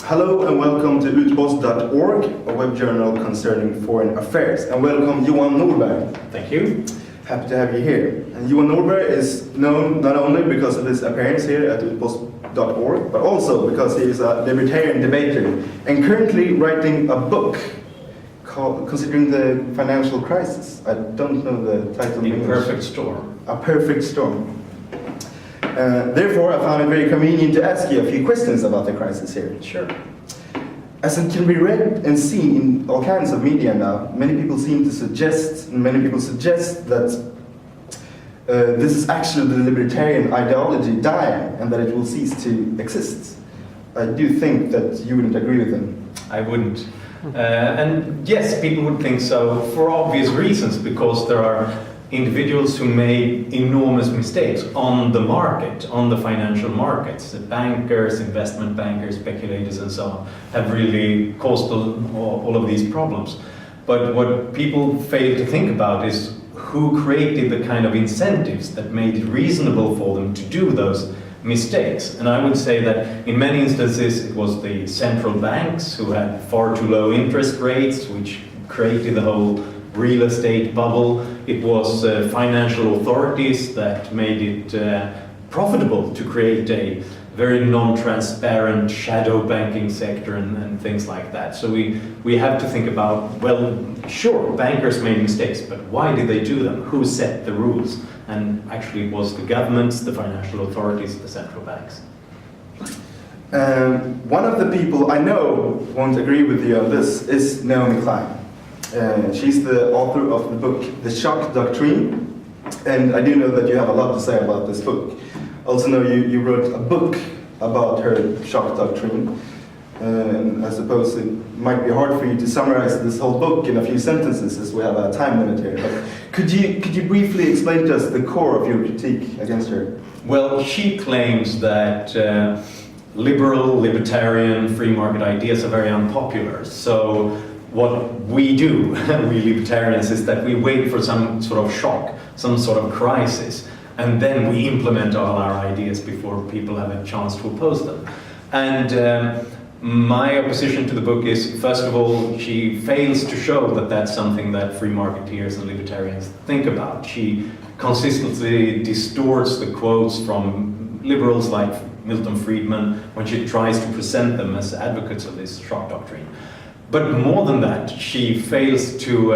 Hello and welcome to Utpost.org, a web journal concerning foreign affairs. And welcome Johan Norberg. Thank you. Happy to have you here. And Johan Norberg is known not only because of his appearance here at Utpost.org, but also because he is a libertarian debater and currently writing a book called Considering the Financial Crisis. I don't know the title. A Perfect Storm. A Perfect Storm. Therefore, I found it very convenient to ask you a few questions about the crisis here. Sure. As it can be read and seen in all kinds of media now, many people suggest that this is actually the libertarian ideology dying and that it will cease to exist. I do think that you wouldn't agree with them. I wouldn't. And yes, people would think so for obvious reasons, because there are individuals who made enormous mistakes on the market, on the financial markets. The bankers, investment bankers, speculators and so on have really caused all of these problems. But what people fail to think about is who created the kind of incentives that made it reasonable for them to do those mistakes. And I would say that in many instances it was the central banks who had far too low interest rates, which created the whole real estate bubble. It was financial authorities that made it profitable to create a very non-transparent shadow banking sector and things like that. So we have to think about, well, sure, bankers made mistakes, but why did they do them? Who set the rules? And actually it was the governments, the financial authorities, the central banks. One of the people I know won't agree with you on this is Naomi Klein. She's the author of the book, The Shock Doctrine, and I do know that you have a lot to say about this book. I also know you wrote a book about her Shock Doctrine, and I suppose it might be hard for you to summarize this whole book in a few sentences as we have a time limit here, but could you briefly explain to us the core of your critique against her? Well, she claims that liberal, libertarian, free market ideas are very unpopular. So what we do, we libertarians, is that we wait for some sort of shock, some sort of crisis, and then we implement all our ideas before people have a chance to oppose them. And my opposition to the book is, first of all, she fails to show that that's something that free marketeers and libertarians think about. She consistently distorts the quotes from liberals like Milton Friedman when she tries to present them as advocates of this shock doctrine. But more than that, she fails to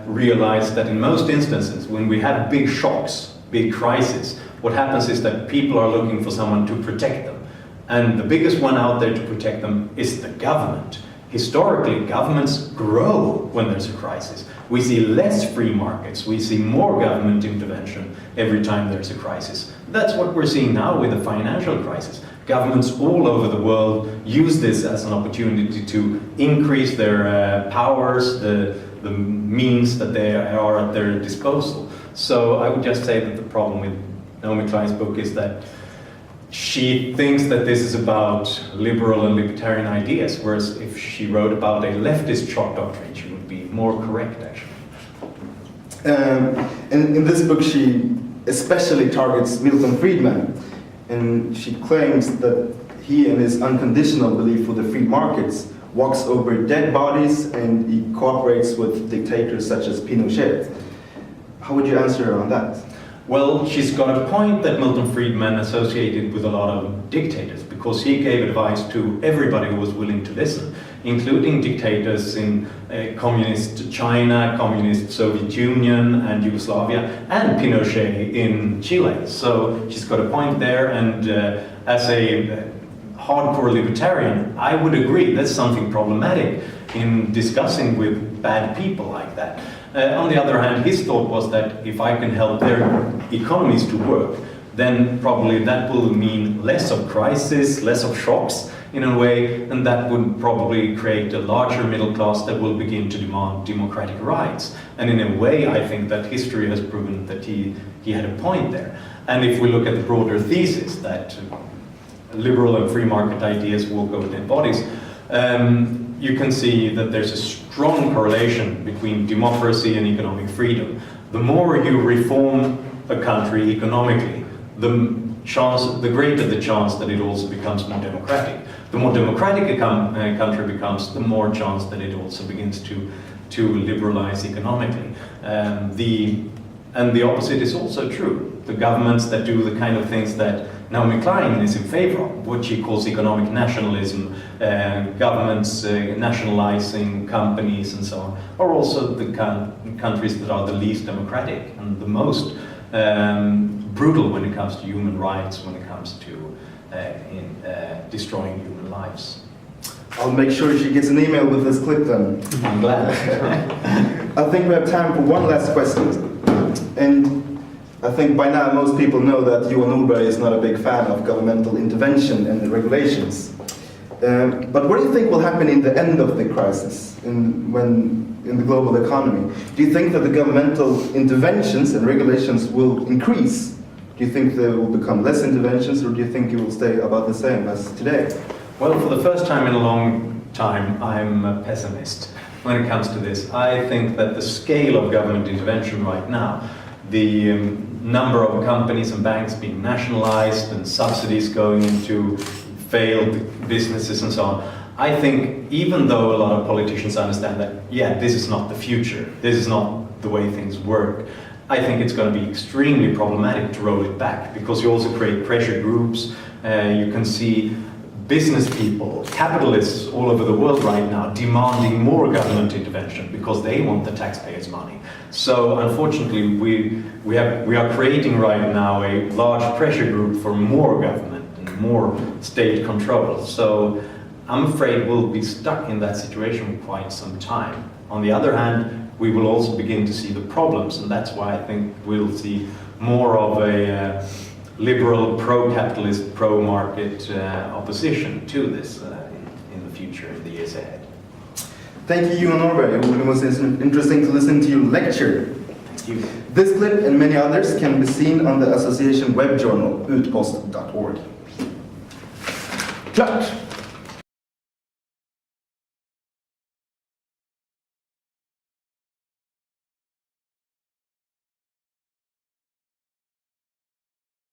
realize that in most instances, when we have big shocks, big crises, what happens is that people are looking for someone to protect them. And the biggest one out there to protect them is the government. Historically, governments grow when there's a crisis. We see less free markets, we see more government intervention every time there's a crisis. That's what we're seeing now with the financial crisis. Governments all over the world use this as an opportunity to increase their powers, the means that they are at their disposal. So I would just say that the problem with Naomi Klein's book is that she thinks that this is about liberal and libertarian ideas, whereas if she wrote about a leftist shock doctrine, she would be more correct, actually. And in this book, she especially targets Milton Friedman, and she claims that he and his unconditional belief for the free markets walks over dead bodies and he cooperates with dictators such as Pinochet. How would you answer her on that? Well, she's got a point that Milton Friedman associated with a lot of dictators, because he gave advice to everybody who was willing to listen, including dictators in communist China, communist Soviet Union and Yugoslavia, and Pinochet in Chile. So she's got a point there, and as a hardcore libertarian, I would agree that's something problematic in discussing with bad people like that. On the other hand, his thought was that if I can help their economies to work, then probably that will mean less of crisis, less of shocks in a way, and that would probably create a larger middle class that will begin to demand democratic rights. And in a way, I think that history has proven that he had a point there. And if we look at the broader thesis that liberal and free market ideas walk over dead bodies, you can see that there's a strong correlation between democracy and economic freedom. The more you reform a country economically, the the greater the chance that it also becomes more democratic. The more democratic a country becomes, the more chance that it also begins to liberalize economically. And the opposite is also true. The governments that do the kind of things that Naomi Klein is in favor of, what she calls economic nationalism, governments nationalizing companies and so on, are also the countries that are the least democratic and the most brutal when it comes to human rights, when it comes to destroying human lives. I'll make sure she gets an email with this clip then. I'm glad. I think we have time for one last question. And I think by now most people know that Johan Norberg is not a big fan of governmental intervention and regulations. But what do you think will happen in the end of the crisis, in the global economy? Do you think that the governmental interventions and regulations will increase? Do you think there will become less interventions, or do you think it will stay about the same as today? Well, for the first time in a long time, I'm a pessimist when it comes to this. I think that the scale of government intervention right now, the number of companies and banks being nationalized and subsidies going into failed businesses and so on, I think even though a lot of politicians understand that, yeah, this is not the future, this is not the way things work, I think it's going to be extremely problematic to roll it back, because you also create pressure groups. You can see business people, capitalists all over the world right now demanding more government intervention because they want the taxpayers' money. So unfortunately, we are creating right now a large pressure group for more government and more state control. So I'm afraid we'll be stuck in that situation for quite some time. On the other hand, we will also begin to see the problems, and that's why I think we'll see more of a liberal, pro-capitalist, pro-market opposition to this in the future, in the years ahead. Thank you, Johan Norberg. It was interesting to listen to your lecture. Thank you. This clip and many others can be seen on the association web journal, utpost.org. Klart!